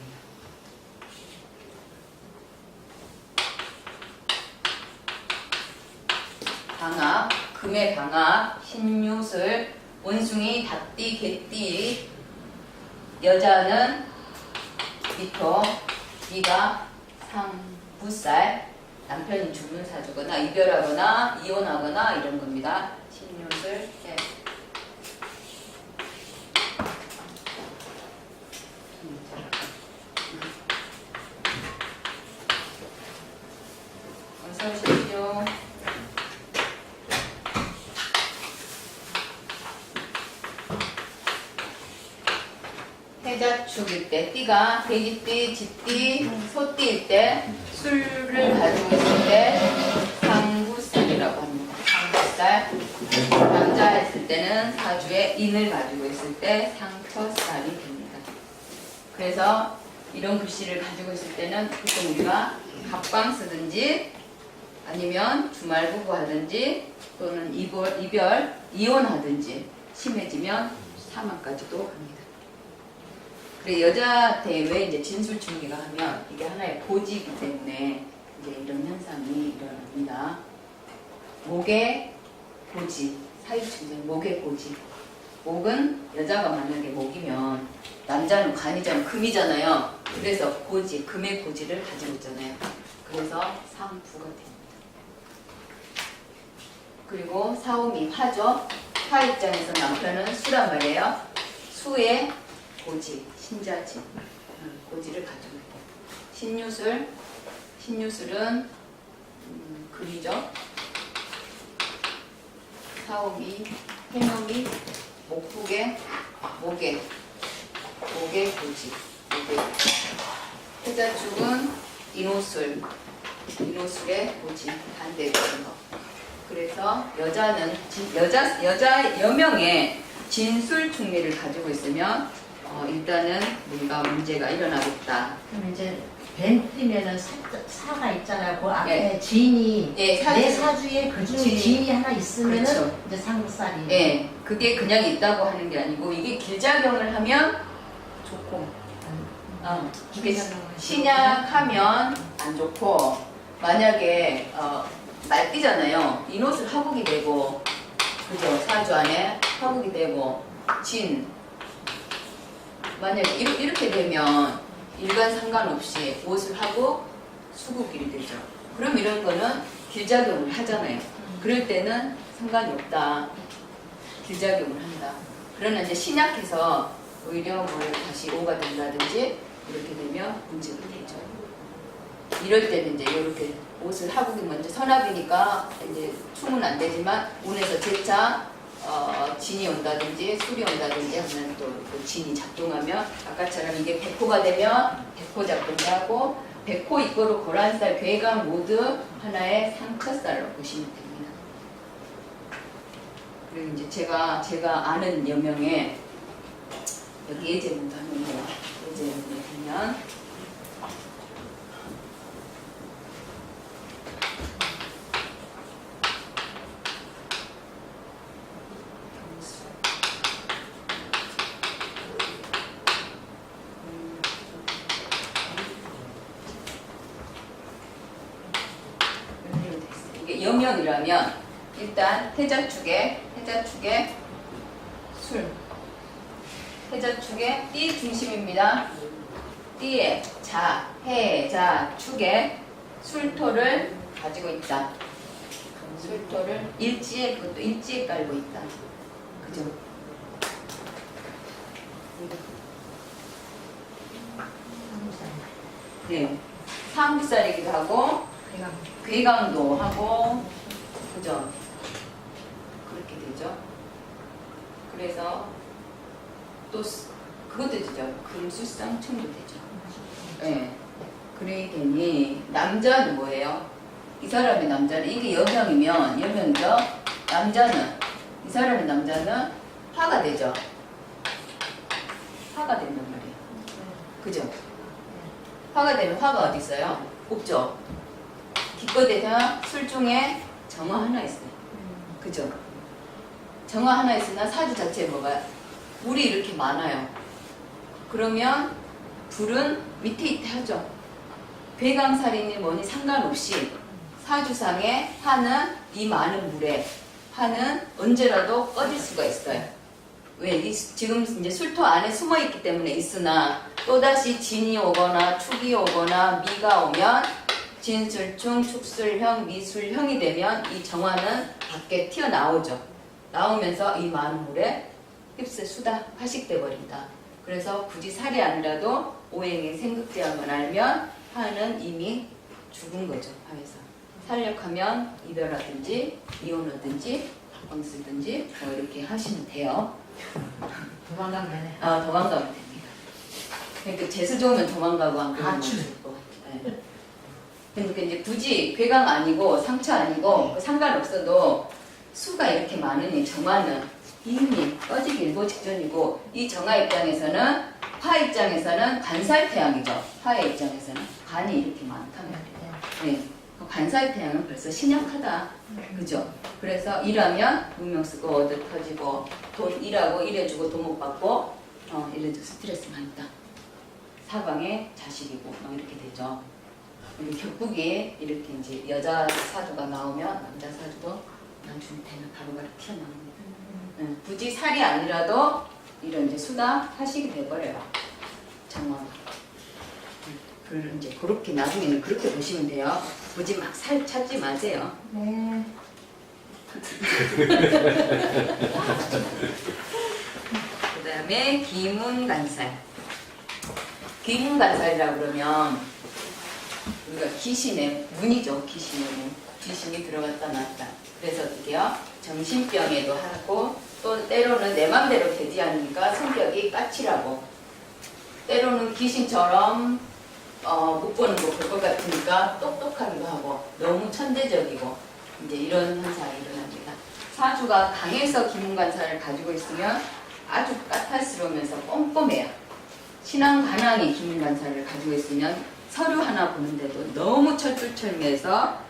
방합, 금의 방합, 신유술, 원숭이, 닭띠, 개띠. 여자는 미토, 네가 상부살, 남편이 죽는 사주거나 이별하거나 이혼하거나 이런 겁니다. 신유술. 네. 어서 오십시오. 해자축일 때 띠가 돼지띠, 쥐띠, 소띠일 때 술을 가지고 있을 때 상부살이라고 합니다. 상부살. 남자 했을 때는 사주에 인을 가지고 있을 때 상처살이 됩니다. 그래서 이런 글씨를 가지고 있을 때는 보통 우리가 합방 쓰든지 아니면 주말부부 하든지 또는 이별, 이혼하든지 심해지면 사망까지도 합니다. 그리고 여자한테 왜 이제 진술중미가 하면 이게 하나의 고지이기 때문에 이제 이런 현상이 일어납니다. 목의 고지, 사유축이죠. 목의 고지. 목은 여자가 만약에 목이면 남자는 간이잖아요. 금이잖아요. 그래서 고지, 금의 고지를 가지고 있잖아요. 그래서 상부가 됩니다. 그리고 사오미, 화죠. 화 입장에서 남편은 수란 말이에요. 수의 고지, 신자지, 고지를 가지고 있고. 신유술은 금이죠. 사오미, 해묘미, 목국의 목의 고지, 해자축은 인호술의 고지, 반대되는 거. 그래서 여명의 진술중미를 가지고 있으면 일단은 뭔가 문제가 일어나겠다. 그럼 이제 벤트면은 사가 있잖아요. 그 앞에 네. 진이 네, 내 사주에 그 중에 진이 하나 있으면은 그렇죠. 이제 상부살이. 네, 그게 그냥 있다고 하는 게 아니고 이게 길작용을 하면 좋고 이게 신약하면 안 좋고 만약에 말띠잖아요. 인옷을 화국이 되고 그죠? 사주 안에 화국이 되고 진 만약에 이렇게 되면 일간 상관없이 옷을 하고 수국일이 되죠. 그럼 이런 거는 길작용을 하잖아요. 그럴 때는 상관이 없다. 길작용을 한다. 그러나 이제 신약해서 오히려 뭐 다시 오가 된다든지 이렇게 되면 문제가 되죠. 이럴 때는 이제 이렇게 옷을 화국이 먼저 선합이니까 이제 충은 안 되지만 운에서 재차 진이 온다든지 술이 온다든지 하면 또 그 진이 작동하면 아까처럼 이게 백호가 되면 백호 작동을 하고 백호 이꼬르 고란살 괴강 모두 하나의 상처살로 보시면 됩니다. 그리고 이제 제가 아는 여명에 여기 예제문도 하는데요. 예제문을 보면 하려면 일단 해자축에 술. 해자축에 띠 중심입니다. 띠에 자, 해, 자, 축에 술토를 가지고 있다. 술토를 일지에, 그것도 일지에 깔고 있다. 그죠? 네. 상부살이기도 하고, 괴강도 하고, 그죠? 그렇게 되죠. 그래서 또 그것도 되죠. 금수쌍충도 되죠. 네. 그러니 되니 남자는 뭐예요? 이 사람의 남자는 이게 여명이죠. 남자는 이 사람의 남자는 화가 되죠. 화가 된단 말이에요. 그죠? 화가 되면 화가 어디 있어요? 없죠. 기껏해야 술 중에 정화 하나 있어요. 그죠? 정화 하나 있으나 사주 자체에 뭐가 물이 이렇게 많아요. 그러면 불은 위태위태하죠. 괴강살인이 뭐니 상관없이 사주상에 화는 이 많은 물에 화는 언제라도 꺼질 수가 있어요. 왜? 지금 이제 술토 안에 숨어 있기 때문에 있으나 또다시 진이 오거나 축이 오거나 미가 오면 진술충, 축술형, 미술형이 되면 이 정화는 밖에 튀어나오죠. 나오면서 이 많은 물에 휩쓸 수다 파식돼 버린다. 그래서 굳이 살이 아니라도 오행이 생극되는 걸 알면 화는 이미 죽은 거죠. 화에서 살력하면 이별하든지 이혼하든지 밥방 쓰든지 뭐 이렇게 하시면 돼요. 도망가면 되네. 도망가면 됩니다. 그러니까 재수 좋으면 도망가고 안 그러면 출. 죽고. 네. 그러니까 이제 굳이 괴강 아니고 상처 아니고 상관없어도 수가 이렇게 많으니 정화는 이미 꺼지기 일보 직전이고 이 정화 입장에서는 화 입장에서는 간살태양이죠. 화의 입장에서는 간이 이렇게 많단 말이에요. 네. 간사의 태양은 벌써 신약하다. 그죠? 그래서 일하면 무명 쓰고 얻어 터지고 돈 일하고 일해주고 돈 못 받고 이래도 스트레스 많다. 사방에 자식이고 이렇게 되죠. 격국이 이렇게 이제 여자 사주가 나오면 남자 사주도 나중에 되면 바로바로 튀어나옵니다. 굳이 살이 아니라도 이런 이제 수다 하식이 돼버려요. 정화. 그걸 이제 그렇게 나중에는 그렇게 보시면 돼요. 굳이 막 살 찾지 마세요. 네. 그 다음에 기문간살. 기문간살이라고 그러면 우리가 귀신의 문이죠. 귀신의 문. 귀신이 들어갔다 나왔다. 그래서 어떻게요? 정신병에도 하고 또 때로는 내 맘대로 되지 않으니까 성격이 까칠하고 때로는 귀신처럼 못 보는 거 볼 것 같으니까 똑똑하기도 하고 너무 천재적이고 이제 이런 현상이 일어납니다. 사주가 강해서 기문간살을 가지고 있으면 아주 까탈스러우면서 꼼꼼해요. 신앙 관왕이 기문간살을 가지고 있으면 서류 하나 보는데도 너무 철두철미해서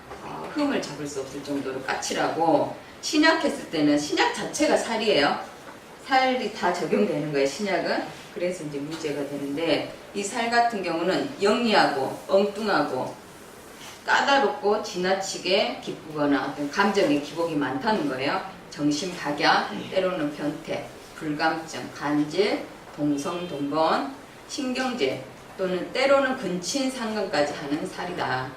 흠을 잡을 수 없을 정도로 까칠하고 신약했을 때는 신약 자체가 살이에요. 살이 다 적용되는 거예요. 신약은. 그래서 이제 문제가 되는데 이 살 같은 경우는 영리하고 엉뚱하고 까다롭고 지나치게 기쁘거나 어떤 감정의 기복이 많다는 거예요. 정신박약, 때로는 변태, 불감증, 간질, 동성동본, 신경질 또는 때로는 근친상간까지 하는 살이다.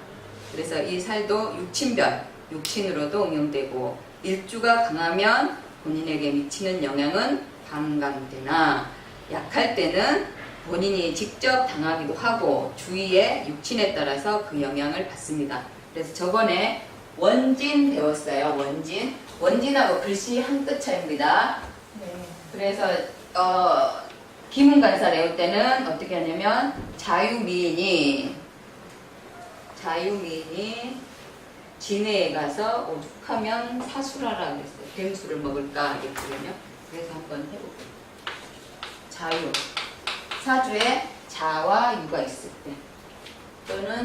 그래서 이 살도 육친별, 육친으로도 응용되고 일주가 강하면 본인에게 미치는 영향은 방광되나 약할 때는 본인이 직접 당하기도 하고 주위의 육친에 따라서 그 영향을 받습니다. 그래서 저번에 원진 배웠어요. 원진. 원진하고 글씨 한 끗 차이입니다. 네. 그래서 기문간살 외울 때는 어떻게 하냐면 자유미인이 진해에 가서 오죽하면 사수라라 그랬어요. 뱀수를 먹을까 이랬거든요. 그래서 한번 해볼게요. 자유. 사주에 자와 유가 있을 때 또는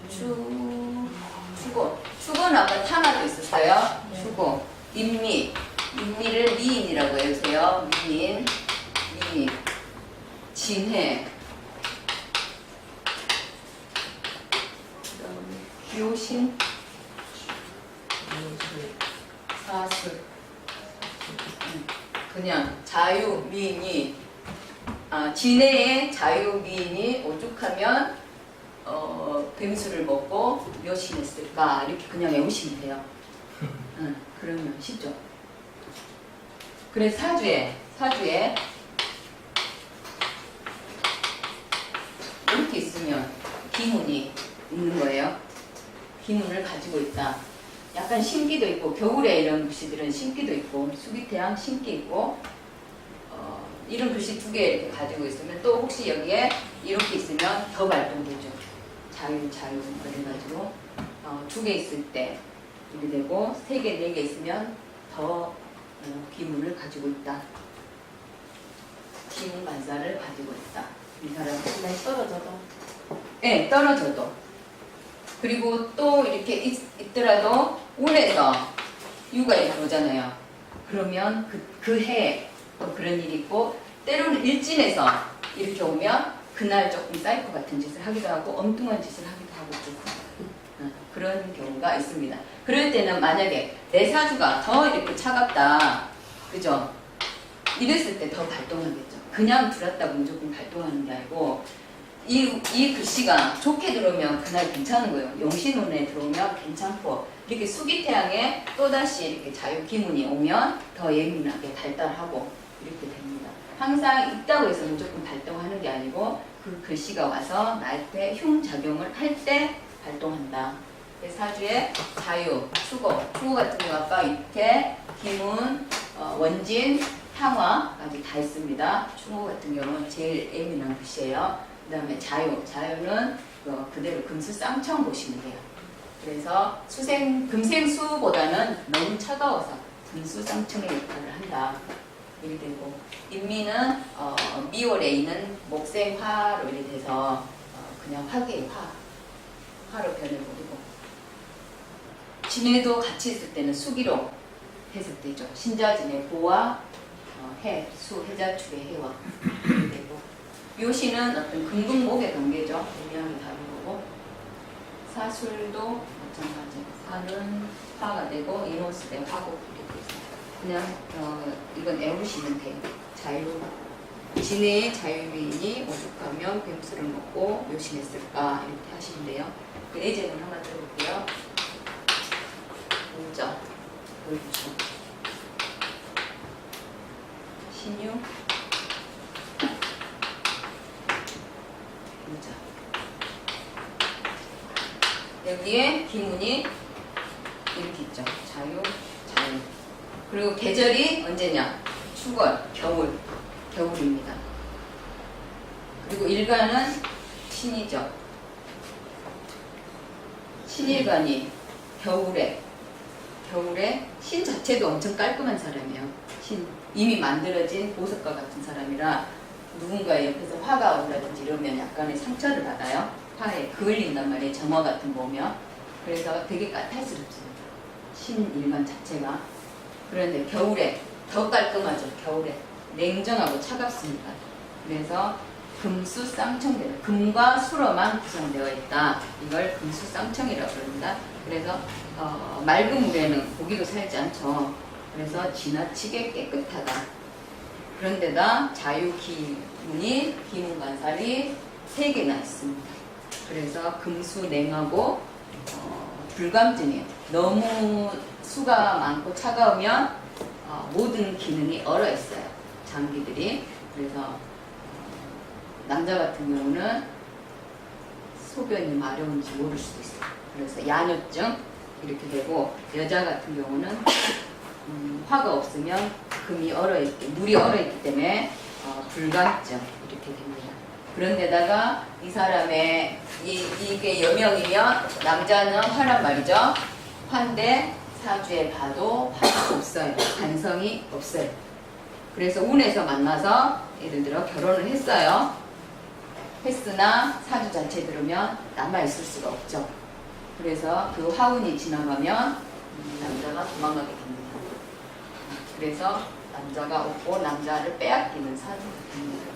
추고. 추고는 아까 타나도 있었어요. 추고. 인미를 미인이라고 해주세요. 미인. 진해. 그다음에 기호신. 사술. 그냥 자유미인이 진해의 자유미인이 오죽하면 뱀술을 먹고 묘신했을까 이렇게 그냥 외우시면 돼요. 그러면 쉽죠. 그래서 사주에 이렇게 있으면 기문이 있는 거예요. 기문을 가지고 있다. 약간 신기도 있고, 겨울에 이런 글씨들은 신기도 있고, 수기태양 신기 있고, 이런 글씨 두 개 이렇게 가지고 있으면 또 혹시 여기에 이렇게 있으면 더 발동되죠. 자유 그래가지고 두 개 있을 때 이렇게 되고, 세 개, 네 개 있으면 더 기문을 가지고 있다. 기문 반사를 가지고 있다. 이 사람은 떨어져도. 네, 떨어져도. 그리고 또 이렇게 있더라도 운에서 유가 이렇게 오잖아요. 그러면 그 해에 또 그런 일이 있고, 때로는 일진에서 이렇게 오면 그날 조금 사이코 같은 짓을 하기도 하고 엉뚱한 짓을 하기도 하고 그런 경우가 있습니다. 그럴 때는 만약에 내 사주가 더 이렇게 차갑다, 그죠? 이랬을 때 더 발동하겠죠. 그냥 들었다고 무조건 발동하는 게 아니고, 이 글씨가 좋게 들어오면 그날 괜찮은 거예요. 용신운에 들어오면 괜찮고, 이렇게 수기태양에 또다시 이렇게 자유기문이 오면 더 예민하게 발달하고 이렇게 됩니다. 항상 있다고 해서 무조건 발동하는 게 아니고, 그 글씨가 와서 나한테 흉작용을 할 때 발동한다. 사주에 자유, 추고 같은 경우 아까 이태, 기문, 원진, 향화까지 다 있습니다. 추고 같은 경우는 제일 예민한 글씨예요. 그 다음에 자유는 그대로 금수쌍청 보시면 돼요. 그래서 금생수보다는 너무 차가워서 금수쌍청의 역할을 한다. 이렇게 되고, 인미는 미월에 있는 목생화로 이렇게 돼서 그냥 화계의 화로 변해버리고, 진해도 같이 있을 때는 수기로 해석되죠. 신자진의 보와 해, 수, 해자축의 해와 이렇게 되고, 묘시는 어떤 금금목의 관계죠. 의미하기 다른 거고, 사술도 마찬가지. 사는 화가 되고, 이노스 대 화고 이렇게 있습니다. 그냥 이건 외우시면 돼요. 진해의 자유미인이 오죽하면 뱀술을 먹고 묘신했을까 이렇게 하시면 돼요. 그 예제는 하나 들어볼게요. 문자 보여주시죠. 신유 문자. 여기에 기문이 이렇게 있죠. 자유. 그리고 계절이 언제냐? 추월, 겨울입니다. 그리고 일간은 신이죠. 신일간이 겨울에 신 자체도 엄청 깔끔한 사람이에요. 이미 만들어진 보석과 같은 사람이라 누군가 옆에서 화가 온다든지 이러면 약간의 상처를 받아요. 화에 그을린단 말이에요. 점화 같은 거 오면. 그래서 되게 까탈스럽습니다. 신일간 자체가. 그런데 겨울에 더 깔끔하죠. 겨울에 냉정하고 차갑습니다. 그래서 금수쌍청대로 금과 수로만 구성되어 있다. 이걸 금수쌍청이라고 그럽니다. 그래서 맑은 물에는 고기도 살지 않죠. 그래서 지나치게 깨끗하다. 그런데다 자유기문이 기문관살이 3개나 있습니다. 그래서 금수냉하고 불감증이에요. 너무 수가 많고 차가우면 모든 기능이 얼어있어요. 장기들이. 그래서 남자 같은 경우는 소변이 마려운지 모를 수도 있어요. 그래서 야뇨증 이렇게 되고, 여자 같은 경우는 화가 없으면 금이 얼어있기, 물이 얼어있기 때문에 불감증 이렇게 됩니다. 그런데다가 이 사람의 이게 여명이면 남자는 화란 말이죠. 화인데 사주에 봐도 화가 없어요. 간성이 없어요. 그래서 운에서 만나서 예를 들어 결혼을 했어요. 했으나 사주 자체 들으면 남아있을 수가 없죠. 그래서 그 화운이 지나가면 남자가 도망가게 됩니다. 그래서 남자가 없고 남자를 빼앗기는 사주가 됩니다.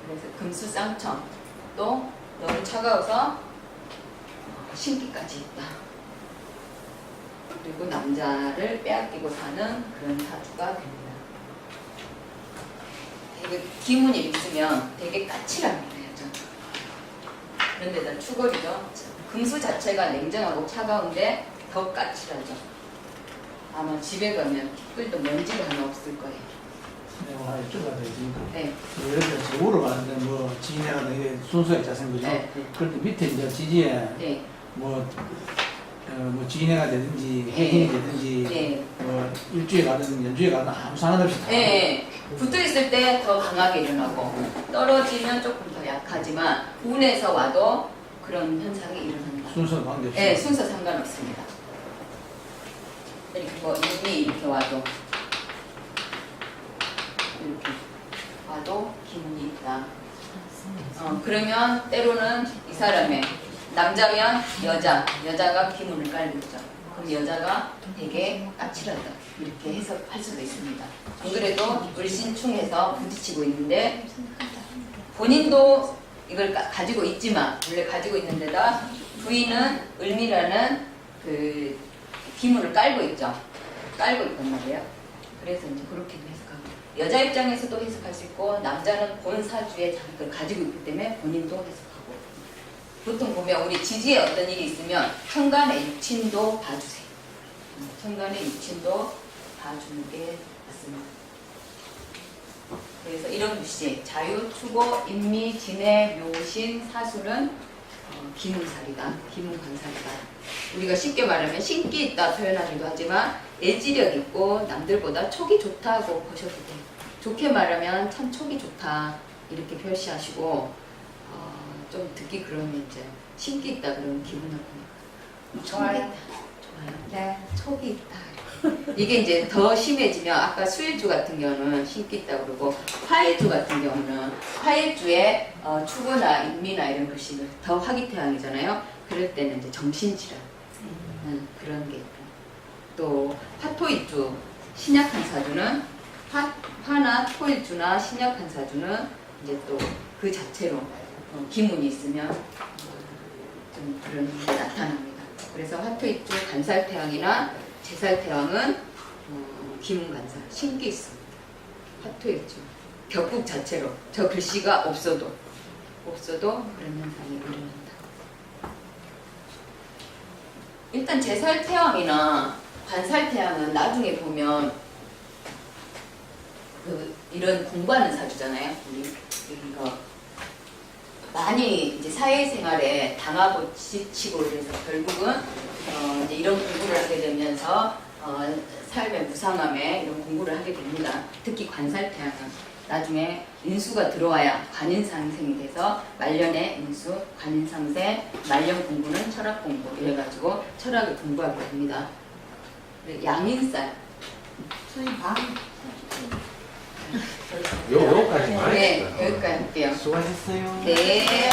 그래서 금수쌍청, 또 너무 차가워서 신기까지 있다. 그리고 남자를 빼앗기고 사는 그런 사주가 됩니다. 되게 기운이 있으면 되게 까칠합니다. 여자. 그런데다 추걸이죠. 금수 자체가 냉정하고 차가운데 더 까칠하죠. 아마 집에 가면 티끌도 먼지가 하나 없을 거예요. 내가 하나 여쭤봐도 되지. 네. 예를 들어 저우로 가는데 뭐 지인회가 되게 순수하게 자생 그죠? 네. 그런데 밑에 이제 지지에 네. 뭐 지인회가 되든지 네. 해인이 되든지 네. 뭐 일주에 가든 연주에 가든 아무 상관없이 다 네. 붙어 있을 때 더 강하게 일어나고 떨어지면 조금 더 약하지만 운에서 와도 그런 현상이 일어난다. 순서 관계없이. 네, 순서 상관없습니다. 이렇게 뭐 이미 이렇게 와도 이렇게 와도 기운이 있다. 그러면 때로는 이 사람의 남자면 여자가 기운을 깔리죠. 그럼 여자가 되게 까칠하다 이렇게 해석할 수도 있습니다. 안 그래도 을신충해서 부딪히고 있는데 본인도 이걸 가지고 있지만 원래 가지고 있는데다 부인은 을미라는 그 기문을 깔고 있죠. 깔고 있단 말이에요. 그래서 이제 그렇게 해석하고 여자 입장에서도 해석할 수 있고 남자는 본 사주에 자기를 가지고 있기 때문에 본인도 해석하고 보통 보면 우리 지지에 어떤 일이 있으면 천간의 육친도 봐주세요. 천간의 육친도 봐주는 게 맞습니다. 그래서 이런 글씨 자유, 추고, 인미, 진해, 묘신, 사술은 기문살이다. 기문관살이다. 우리가 쉽게 말하면 신기 있다 표현하기도 하지만 애지력 있고 남들보다 촉이 좋다고 보셔도 돼요. 좋게 말하면 참 촉이 좋다 이렇게 표시하시고 좀 듣기 그러면 이제 신기 있다 그러면 기분 나쁘니까 좋아요. 좋아요. 네. 촉이 있다. 이게 이제 더 심해지면 아까 수일주 같은 경우는 신기 있다 그러고 화일주 같은 경우는 화일주에 추구나 인미나 이런 글씨를 더 화기태양이잖아요. 그럴 때는 이제 정신질환 그런 게 있고 또 화토일주 신약한 사주는 화나 토일주나 신약한 사주는 이제 또 그 자체로 기문이 있으면 좀 그런 게 나타납니다. 그래서 화토일주 간살태양이나 제살태양은 기문간살 신기 있습니다. 화토일주 벽국 자체로 저 글씨가 없어도 그런 현상이 일어난다. 일단 제살태양이나 관살태양은 나중에 보면 이런 공부하는 사주잖아요. 우리 이거 많이 이제 사회생활에 당하고 지치고 그래서 결국은 이제 이런 공부를 하게 되면서 삶의 무상함에 이런 공부를 하게 됩니다. 특히 관살태양은 나중에 인수가 들어와야 관인상생이 돼서 말년에 인수, 관인상생, 말년 공부는 철학 공부 이래가지고 철학을 공부하게 됩니다. 양인살 저희 방 요거까지 네, 여기까지 할게요. 수고하셨어요. 네.